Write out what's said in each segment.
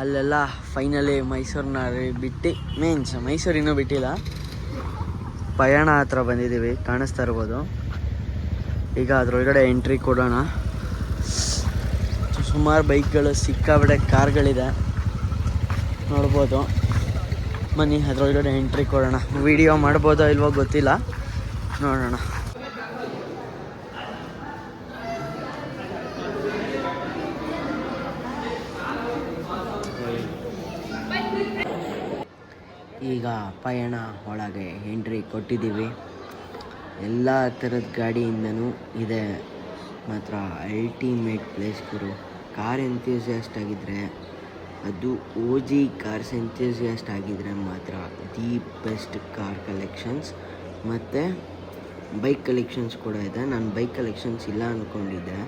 ಅಲ್ಲೆಲ್ಲ ಫೈನಲಿ ಮೈಸೂರನ್ನ ಬಿಟ್ಟು ಮೈಸೂರು ಇನ್ನೂ ಬಿಟ್ಟಿಲ್ಲ, ಪಯಣ ಹತ್ರ ಬಂದಿದ್ದೀವಿ, ಕಾಣಿಸ್ತಾ ಇರ್ಬೋದು. ಈಗ ಅದರೊಳಗಡೆ ಎಂಟ್ರಿ ಕೊಡೋಣ. ಸುಮಾರು ಬೈಕ್ಗಳು, ಸಿಕ್ಕಾಬಿಟ್ಟೆ ಕಾರ್ಗಳಿದೆ ನೋಡ್ಬೋದು. ಬನ್ನಿ ಅದರೊಳಗಡೆ ಎಂಟ್ರಿ ಕೊಡೋಣ. ವಿಡಿಯೋ ಮಾಡ್ಬೋದೋ ಇಲ್ವೋ ಗೊತ್ತಿಲ್ಲ, ನೋಡೋಣ. ಈಗ ಪಯಣ ಒಳಗೆ ಎಂಟ್ರಿ ಕೊಟ್ಟಿದ್ದೀವಿ. ಎಲ್ಲ ಥರದ ಗಾಡಿಯಿಂದನೂ ಇದೆ. ಮಾತ್ರ ಅಲ್ಟಿಮೇಟ್ ಪ್ಲೇಸ್ ಗುರು. ಕಾರ್ ಎಂಥ್ಯೂಸಿಯಾಸ್ಟ್ ಆಗಿದ್ದರೆ, ಅದು OG ಕಾರ್ಸ್ ಎಂಥ್ಯೂಸಿಯಾಸ್ಟ್ ಆಗಿದ್ದರೆ ಮಾತ್ರ ದಿ ಬೆಸ್ಟ್ ಕಾರ್ ಕಲೆಕ್ಷನ್ಸ್. ಮತ್ತು ಬೈಕ್ ಕಲೆಕ್ಷನ್ಸ್ ಕೂಡ ಇದೆ. ನಾನು ಬೈಕ್ ಕಲೆಕ್ಷನ್ಸ್ ಇಲ್ಲ ಅಂದ್ಕೊಂಡಿದ್ದೆ,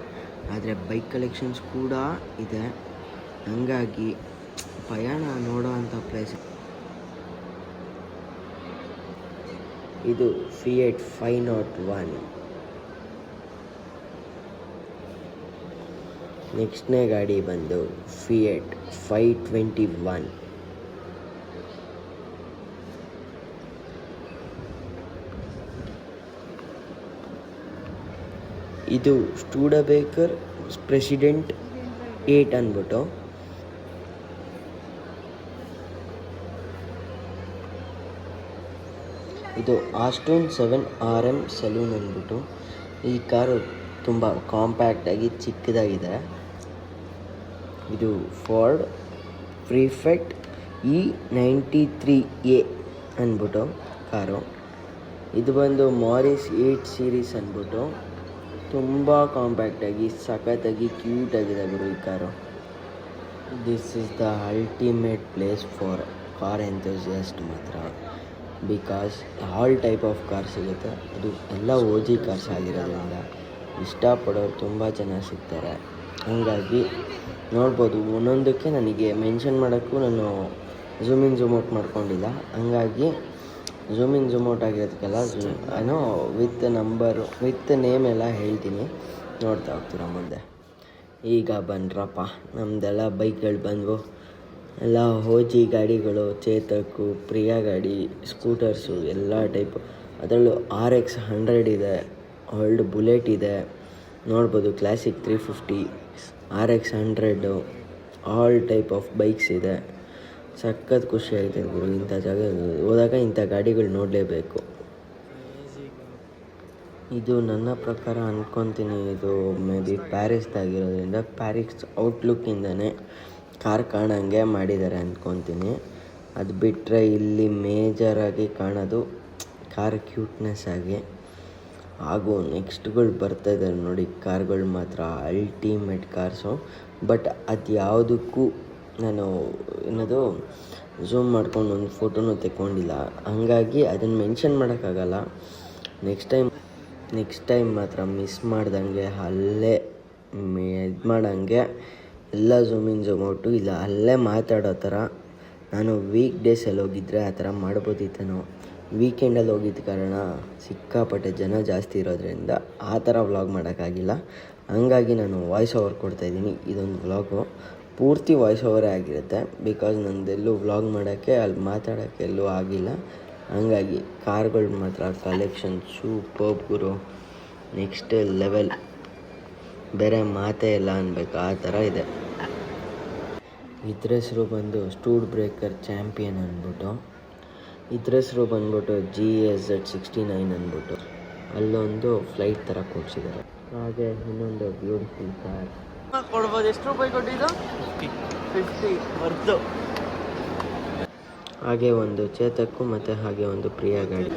ಆದರೆ ಬೈಕ್ ಕಲೆಕ್ಷನ್ಸ್ ಕೂಡ ಇದೆ. ಹಾಗಾಗಿ ಪಯಣ ನೋಡೋ ಅಂಥ ಪ್ಲೇಸ್ ಇದು. ಫಿಯೆಟ್ 501. ನೆಕ್ಸ್ಟ್ನೇ ಗಾಡಿ ಬಂದು ಫಿಯೆಟ್ 521. ಇದು ಸ್ಟೂಡಬೇಕರ್ ಪ್ರೆಸಿಡೆಂಟ್ 8 ಅಂದ್ಬಿಟ್ಟು. ಇದು ಆಸ್ಟನ್ 7RM ಸಲೂನ್ ಅಂದ್ಬಿಟ್ಟು. ಈ ಕಾರು ತುಂಬ ಕಾಂಪ್ಯಾಕ್ಟಾಗಿ ಚಿಕ್ಕದಾಗಿದೆ. ಇದು ಫೋರ್ಡ್ ಪ್ರಿಫೆಕ್ಟ್ E93A ಅಂದ್ಬಿಟ್ಟು ಕಾರು. ಇದು ಬಂದು ಮಾರಿಸ್ 8 ಸೀರೀಸ್ ಅಂದ್ಬಿಟ್ಟು. ತುಂಬ ಕಾಂಪ್ಯಾಕ್ಟಾಗಿ ಸಖತ್ತಾಗಿ ಕ್ಯೂಟಾಗಿದೆ ಗುರು ಈ car. This is the ultimate place for car enthusiast ಮಾತ್ರ. Because all type of car ಸಿಗುತ್ತೆ. ಅದು ಎಲ್ಲ OG ಕಾರ್ಸ್ ಆಗಿರೋದ್ರಿಂದ ಇಷ್ಟಪಡೋರು ತುಂಬ ಜನ ಸಿಗ್ತಾರೆ. ಹಾಗಾಗಿ ನೋಡ್ಬೋದು, ಒಂದೊಂದಕ್ಕೆ ನನಗೆ ಮೆನ್ಷನ್ ಮಾಡೋಕ್ಕೂ ನಾನು ಝೂಮ್ ಇನ್ ಝೂಮ್ ಔಟ್ ಮಾಡ್ಕೊಂಡಿಲ್ಲ. ಹಂಗಾಗಿ ಝೂಮ್ ಇನ್ ಝೂಮ್ ಔಟ್ ಆಗಿರೋದಕ್ಕೆಲ್ಲ ಏನೋ ವಿತ್ ನಂಬರು ವಿತ್ ನೇಮ್ ಎಲ್ಲ ಹೇಳ್ತೀನಿ, ನೋಡ್ತಾ ಹೋಗ್ತೀರ ಮುಂದೆ. ಈಗ ಬನ್ರಪ್ಪ, ನಮ್ಮದೆಲ್ಲ ಬೈಕ್ಗಳು ಬಂದವು. ಎಲ್ಲ OG ಗಾಡಿಗಳು, ಚೇತಕ್ಕು, ಪ್ರಿಯಾ ಗಾಡಿ, ಸ್ಕೂಟರ್ಸು ಎಲ್ಲ ಟೈಪು. ಅದರಲ್ಲೂ RX 100 ಇದೆ, ಓಲ್ಡ್ ಬುಲೆಟ್ ಇದೆ ನೋಡ್ಬೋದು, classic 350, RX 100, all type of bikes ಇದೆ. ಸಖತ್ ಖುಷಿಯಾಗಿದೆ ಗುರು. ಇಂಥ ಜಾಗ ಹೋದಾಗ ಇಂಥ ಗಾಡಿಗಳು ನೋಡಲೇಬೇಕು. ಇದು ನನ್ನ ಪ್ರಕಾರ ಅಂದ್ಕೊತೀನಿ, ಇದು ಮೇ ಬಿ ಪ್ಯಾರಿಸ್ದಾಗಿರೋದ್ರಿಂದ ಪ್ಯಾರಿಸ್ ಔಟ್ಲುಕ್ಕಿಂದನೇ ಕಾರ್ ಕಾಣಂಗೆ ಮಾಡಿದ್ದಾರೆ ಅಂದ್ಕೊತೀನಿ. ಅದು ಬಿಟ್ಟರೆ ಇಲ್ಲಿ ಮೇಜರಾಗಿ ಕಾಣೋದು ಕಾರ್ ಕ್ಯೂಟ್ನೆಸ್ ಆಗಿ. ಹಾಗೂ ನೆಕ್ಸ್ಟ್ಗಳು ಬರ್ತಾಯಿದ್ದಾರೆ ನೋಡಿ, ಕಾರ್ಗಳು ಮಾತ್ರ ಅಲ್ಟಿಮೇಟ್ ಕಾರ್ಸು. ಬಟ್ ಅದು ಯಾವುದಕ್ಕೂ ನಾನು ಏನದು ಝೂಮ್ ಮಾಡ್ಕೊಂಡು ಒಂದು ಫೋಟೋನೂ ತೆಕ್ಕೊಂಡಿಲ್ಲ, ಹಾಗಾಗಿ ಅದನ್ನು ಮೆನ್ಷನ್ ಮಾಡೋಕ್ಕಾಗಲ್ಲ. ನೆಕ್ಸ್ಟ್ ಟೈಮ್ ಮಾತ್ರ ಮಿಸ್ ಮಾಡ್ದಂಗೆ ಅಲ್ಲೇ ಇದು ಮಾಡೋಂಗೆ ಎಲ್ಲ ಝೂಮ್ ಇನ್ ಝೂಮ್ ಔಟು ಇಲ್ಲ ಅಲ್ಲೇ ಮಾತಾಡೋ ಥರ. ನಾನು ವೀಕ್ ಡೇಸಲ್ಲಿ ಹೋಗಿದ್ದರೆ ಆ ಥರ ಮಾಡ್ಬೋದಿತ್ತೇನೋ. ವೀಕೆಂಡಲ್ಲಿ ಹೋಗಿದ್ದ ಕಾರಣ ಸಿಕ್ಕಾಪಟ್ಟೆ ಜನ ಜಾಸ್ತಿ ಇರೋದ್ರಿಂದ ಆ ಥರ ವ್ಲಾಗ್ ಮಾಡೋಕ್ಕಾಗಿಲ್ಲ. ಹಾಗಾಗಿ ನಾನು ವಾಯ್ಸ್ ಓವರ್ ಕೊಡ್ತಾಯಿದ್ದೀನಿ. ಇದೊಂದು ವ್ಲಾಗು ಪೂರ್ತಿ ವಾಯ್ಸ್ ಓವರೇ ಆಗಿರುತ್ತೆ, ಬಿಕಾಸ್ ನಂದೆಲ್ಲೂ ವ್ಲಾಗ್ ಮಾಡೋಕ್ಕೆ ಅಲ್ಲಿ ಮಾತಾಡೋಕ್ಕೆ ಎಲ್ಲೂ ಆಗಿಲ್ಲ. ಹಾಗಾಗಿ ಕಾರ್ಗಳು ಮಾತ್ರ ಕಲೆಕ್ಷನ್ ಸೂಪರ್ ಗುರು, ನೆಕ್ಸ್ಟ್ ಲೆವೆಲ್, ಬೇರೆ ಮಾತೇ ಇಲ್ಲ ಅನ್ಬೇಕು ಆ ಥರ ಇದೆ. ಇದ್ರ ಹೆಸರು ಬಂದು ಸ್ಟೂಡ್ ಬ್ರೇಕರ್ ಚಾಂಪಿಯನ್ ಅಂದ್ಬಿಟ್ಟು. ಇದ್ರ ಹೆಸರು ಬಂದ್ಬಿಟ್ಟು GSZ 69 ಅಂದ್ಬಿಟ್ಟು. ಅಲ್ಲೊಂದು ಫ್ಲೈಟ್ ಥರ ಕೊಡ್ಸಿದ್ದಾರೆ. ಹಾಗೆ ಇನ್ನೊಂದು ಬ್ಯೂಟಿಫುಲ್ ಕಾರ್ ಕೊಡ್ಬೋದು. ಎಷ್ಟು ರೂಪಾಯಿ ಕೊಟ್ಟಿದ್ದು? 50 ವರ್ತು. ಹಾಗೆ ಒಂದು ಚೇತಕ್ಕು ಮತ್ತು ಹಾಗೆ ಒಂದು ಪ್ರಿಯಾ ಗಾಡಿ.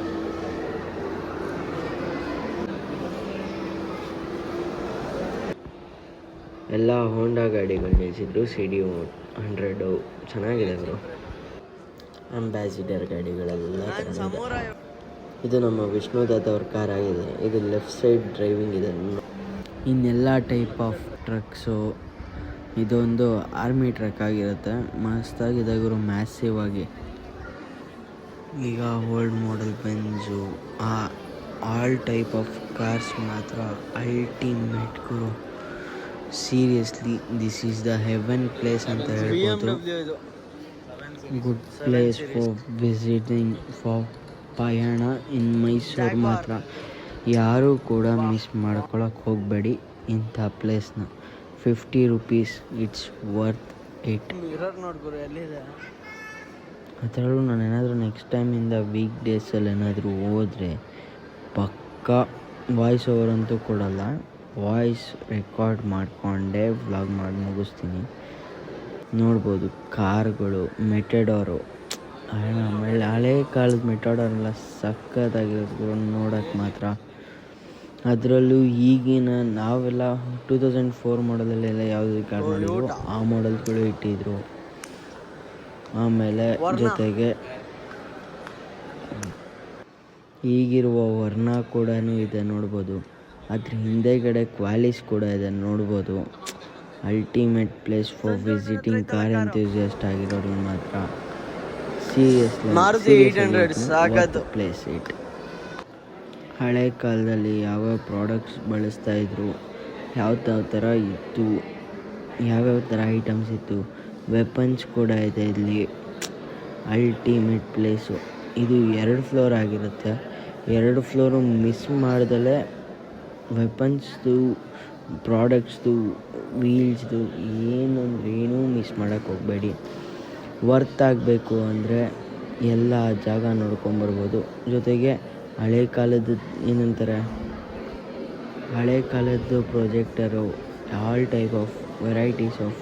ಎಲ್ಲ ಹೋಂಡಾ ಗಾಡಿಗಳು ನಿಲ್ಲಿಸಿದ್ರು. CD 100 ಚೆನ್ನಾಗಿದೆ ಅವರು. ಅಂಬಾಸಿಡರ್ ಗಾಡಿಗಳೆಲ್ಲ ಚೆನ್ನಾಗಿದೆ. ಇದು ನಮ್ಮ ವಿಷ್ಣುದಾತ್ ಅವ್ರ ಕಾರ್ ಆಗಿದೆ. ಇದು ಲೆಫ್ಟ್ ಸೈಡ್ ಡ್ರೈವಿಂಗ್ ಇದೆ. ಇನ್ನೆಲ್ಲ ಟೈಪ್ ಆಫ್ ಟ್ರಕ್ಸು. ಇದೊಂದು ಆರ್ಮಿ ಟ್ರಕ್ ಆಗಿರುತ್ತೆ, ಮಸ್ತಾಗಿದೆ ಗುರು, ಮ್ಯಾಸಿವ್ ಆಗಿ. ಈಗ old model Benz, all type of cars ಮಾತ್ರ ಅಲ್ಟಿಮೇಟ್ ಗುರು. Seriously this is the heaven place ಅಂತ ಹೇಳ್ಬೋದು. Good place for visiting for ಪಯಣ ಇನ್ ಮೈಸೂರು ಮಾತ್ರ ಯಾರೂ ಕೂಡ ಮಿಸ್ ಮಾಡ್ಕೊಳಕ್ಕೆ ಹೋಗಬೇಡಿ ಇಂಥ ಪ್ಲೇಸ್ನ. 50 ರೂಪೀಸ್ ಇಟ್ಸ್ ವರ್ತ್ ಇಟ್. ಅದರಲ್ಲೂ ನಾನು ಏನಾದರೂ ನೆಕ್ಸ್ಟ್ ಟೈಮಿಂದ ವೀಕ್ ಡೇಸಲ್ಲಿ ಏನಾದರೂ ಹೋದರೆ ಪಕ್ಕಾ ವಾಯ್ಸ್ ಓವರ್ ಅಂತೂ ಕೊಡಲ್ಲ, ವಾಯ್ಸ್ ರೆಕಾರ್ಡ್ ಮಾಡಿಕೊಂಡೇ ವ್ಲಾಗ್ ಮಾಡಿ ಮುಗಿಸ್ತೀನಿ. ನೋಡ್ಬೋದು ಕಾರ್ಗಳು, ಮೆಟೆಡೋರು, ಆಮೇಲೆ ಹಳೇ ಕಾಲದ ಮೆಟೆಡೋರೆಲ್ಲ ಸಖತ್ತಾಗಿರೋದು ನೋಡೋಕ್ಕೆ ಮಾತ್ರ. ಅದರಲ್ಲೂ ಈಗಿನ ನಾವೆಲ್ಲ 2004 ಮಾಡಲಲ್ಲೆಲ್ಲ ಯಾವುದೇ ಕಾರ್ ನೋಡಿದ್ರು ಆ ಮಾಡಲ್ಗಳು ಇಟ್ಟಿದ್ರು. ಆಮೇಲೆ ಜೊತೆಗೆ ಈಗಿರುವ ವರ್ಣ ಕೂಡ ಇದೆ ನೋಡ್ಬೋದು. ಅದ್ರ ಹಿಂದೆಗಡೆ ಕ್ವಾಲಿಸ್ ಕೂಡ ಇದೆ ನೋಡ್ಬೋದು. Ultimate place for visiting car enthusiast ಆಗಿರೋರಿಗೆ ಮಾತ್ರ ಸೀರಿಯಸ್ಲಿ ಪ್ಲೇಸ್ ಇಟ್. ಹಳೆ ಕಾಲದಲ್ಲಿ ಯಾವ್ಯಾವ ಪ್ರಾಡಕ್ಟ್ಸ್ ಬಳಸ್ತಾ ಇದ್ರು, ಯಾವ ಥರ ಇತ್ತು, ಯಾವ್ಯಾವ ಥರ ಐಟಮ್ಸ್ ಇತ್ತು, ವೆಪನ್ಸ್ ಕೂಡ ಇದೆ ಇಲ್ಲಿ. Ultimate place. ಇದು 2 ಫ್ಲೋರ್ ಆಗಿರುತ್ತೆ. 2 ಫ್ಲೋರು ಮಿಸ್ ಮಾಡ್ದಲೇ ವೆಪನ್ಸ್ದು, ಪ್ರಾಡಕ್ಟ್ಸ್ದು, ವೀಲ್ಸ್ದು ಏನೂ ಮಿಸ್ ಮಾಡೋಕ್ಕೆ ಹೋಗಬೇಡಿ. ವರ್ತ್ ಆಗಬೇಕು ಅಂದರೆ ಎಲ್ಲ ಜಾಗ ನೋಡ್ಕೊಂಬರ್ಬೋದು. ಜೊತೆಗೆ ಹಳೆ ಕಾಲದ್ದು ಏನಂತಾರೆ, ಹಳೆ ಕಾಲದ್ದು projector, all type of varieties of